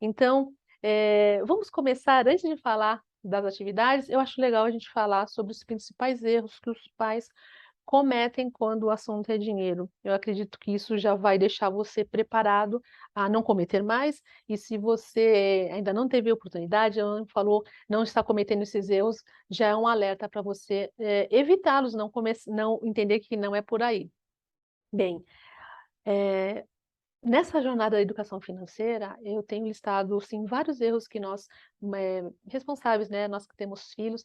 Então, vamos começar, antes de falar das atividades, eu acho legal a gente falar sobre os principais erros que os pais cometem quando o assunto é dinheiro. Eu acredito que isso já vai deixar você preparado a não cometer mais, e se você ainda não teve oportunidade, ou não falou, não está cometendo esses erros, já é um alerta para você, evitá-los, não entender que não é por aí. Bem, eh, nessa jornada da educação financeira, eu tenho listado, sim, vários erros que nós, responsáveis, né, nós que temos filhos,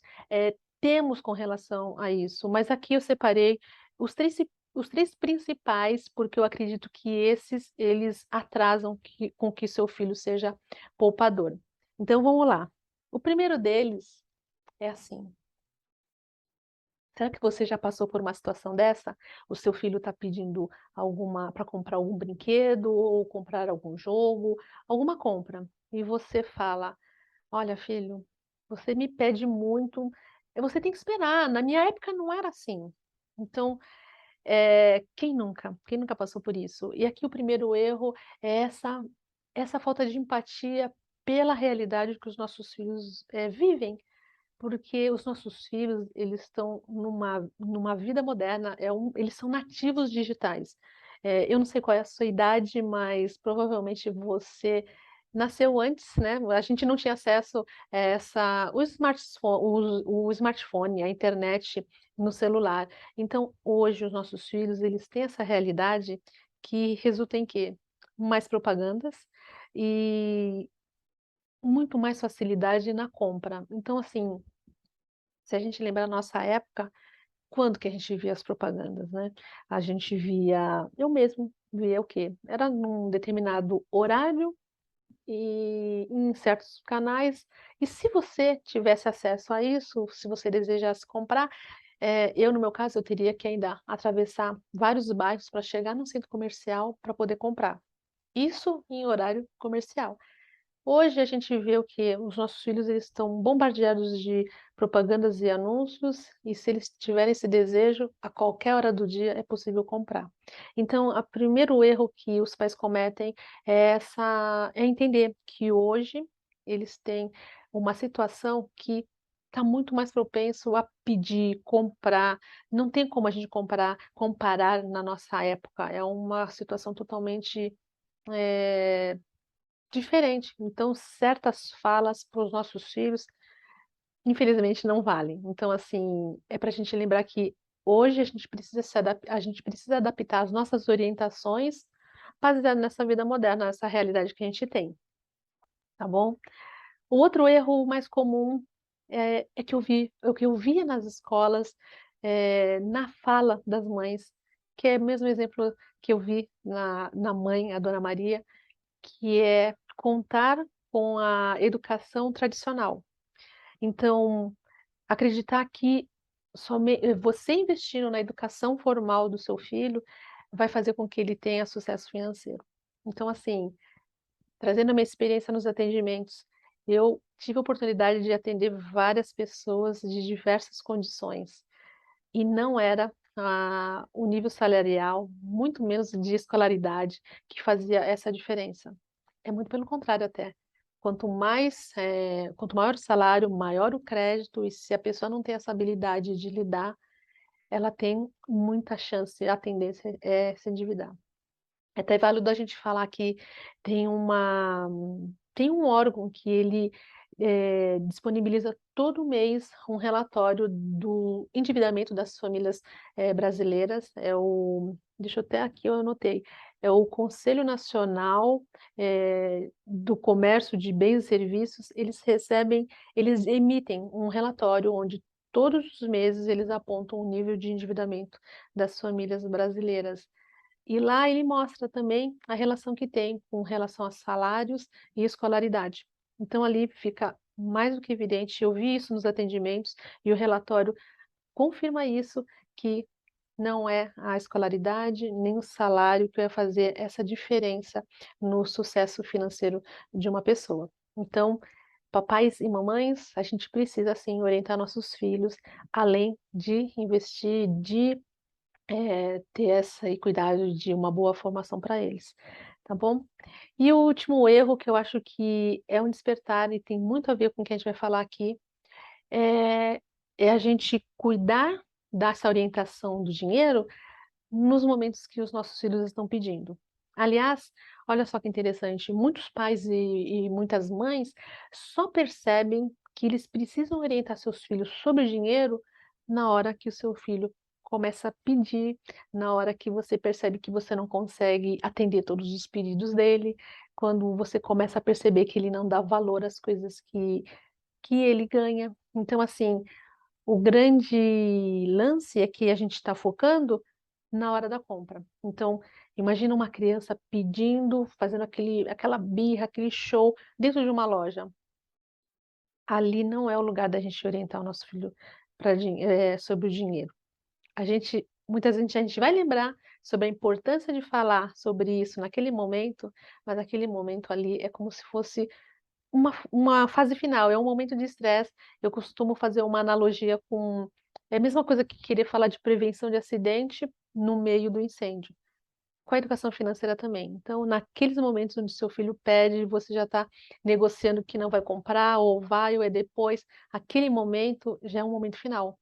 temos com relação a isso, mas aqui eu separei os 3 principais, porque eu acredito que esses, eles atrasam com que seu filho seja poupador. Então vamos lá. O primeiro deles é assim: será que você já passou por uma situação dessa? O seu filho está pedindo alguma para comprar algum brinquedo ou comprar algum jogo, alguma compra, e você fala: "Olha filho, você me pede muito, você tem que esperar, na minha época não era assim". Então, quem nunca? Quem nunca passou por isso? E aqui o primeiro erro é essa falta de empatia pela realidade que os nossos filhos, vivem. Porque os nossos filhos, eles estão numa vida moderna, eles são nativos digitais. Eu não sei qual é a sua idade, mas provavelmente você nasceu antes, né, a gente não tinha acesso a essa o smartphone, a internet no celular. Então, hoje os nossos filhos, eles têm essa realidade que resulta em quê? Mais propagandas e muito mais facilidade na compra. Então, assim, se a gente lembrar a nossa época, quando que a gente via as propagandas, né? A gente via, eu mesmo via o quê? Era num determinado horário e em certos canais, e se você tivesse acesso a isso, se você desejasse comprar, eu no meu caso, eu teria que ainda atravessar vários bairros para chegar no centro comercial para poder comprar. Isso em horário comercial. Hoje a gente vê o que os nossos filhos, eles estão bombardeados de propagandas e anúncios, e se eles tiverem esse desejo, a qualquer hora do dia é possível comprar. Então, o primeiro erro que os pais cometem é entender que hoje eles têm uma situação que está muito mais propenso a pedir, comprar, não tem como a gente comparar na nossa época, é uma situação totalmente, eh diferente. Então, certas falas para os nossos filhos, infelizmente, não valem. Então, assim, é para a gente lembrar que hoje a gente precisa adaptar as nossas orientações baseado nessa vida moderna, nessa realidade que a gente tem, tá bom? O outro erro mais comum, é que eu via nas escolas, na fala das mães, que é o mesmo exemplo que eu vi na mãe, a dona Maria, que é contar com a educação tradicional. Então, acreditar que você investindo na educação formal do seu filho, vai fazer com que ele tenha sucesso financeiro. Então, assim, trazendo a minha experiência nos atendimentos, eu tive a oportunidade de atender várias pessoas de diversas condições, e não era o nível salarial, muito menos de escolaridade, que fazia essa diferença. É muito pelo contrário até. Quanto maior o salário, maior o crédito, e se a pessoa não tem essa habilidade de lidar, ela tem muita chance, a tendência é se endividar. É até válido a gente falar que tem uma tem um órgão que ele, disponibiliza todo mês um relatório do endividamento das famílias, brasileiras, deixa eu até aqui eu anotei, é o Conselho Nacional, do Comércio de Bens e Serviços, eles emitem um relatório onde todos os meses eles apontam o nível de endividamento das famílias brasileiras. E lá ele mostra também a relação que tem com relação a salários e escolaridade. Então ali fica mais do que evidente, eu vi isso nos atendimentos e o relatório confirma isso, que não é a escolaridade, nem o salário que vai fazer essa diferença no sucesso financeiro de uma pessoa. Então, papais e mamães, a gente precisa sim orientar nossos filhos, além de investir, de ter essa cuidado de uma boa formação para eles. tá bom? E o último erro que eu acho que é um despertar e tem muito a ver com o que a gente vai falar aqui, é é a gente cuidar dessa orientação do dinheiro nos momentos que os nossos filhos estão pedindo. Aliás, olha só que interessante, muitos pais e muitas mães só percebem que eles precisam orientar seus filhos sobre dinheiro na hora que o seu filho começa a pedir, na hora que você percebe que você não consegue atender todos os pedidos dele, quando você começa a perceber que ele não dá valor às coisas que ele ganha. Então, assim, o grande lance é que a gente está focando na hora da compra. Então, imagina uma criança pedindo, fazendo aquela birra, aquele show dentro de uma loja. Ali não é o lugar da gente orientar o nosso filho sobre o dinheiro. Muitas vezes a gente vai lembrar sobre a importância de falar sobre isso naquele momento, mas aquele momento ali é como se fosse uma fase final, é um momento de estresse. Eu costumo fazer uma analogia com é a mesma coisa que querer falar de prevenção de acidente no meio do incêndio. Com a educação financeira também. Então, naqueles momentos onde seu filho pede, você já está negociando que não vai comprar, ou vai, ou é depois, aquele momento já é um momento final.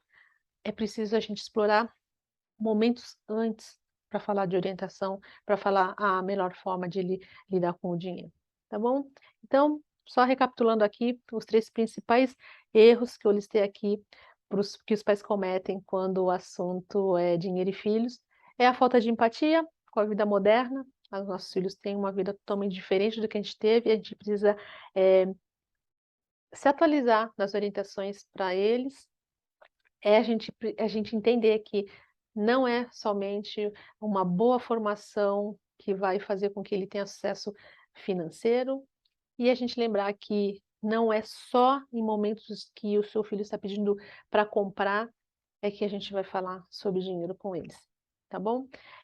É preciso a gente explorar momentos antes para falar de orientação, para falar a melhor forma de lidar com o dinheiro, tá bom? Então, só recapitulando aqui os 3 principais erros que eu listei aqui que os pais cometem quando o assunto é dinheiro e filhos, é a falta de empatia com a vida moderna. Os nossos filhos têm uma vida totalmente diferente do que a gente teve, e a gente precisa, eh, se atualizar nas orientações para eles, a gente entender que não é somente uma boa formação que vai fazer com que ele tenha sucesso financeiro, e a gente lembrar que não é só em momentos que o seu filho está pedindo para comprar, é que a gente vai falar sobre dinheiro com eles, tá bom?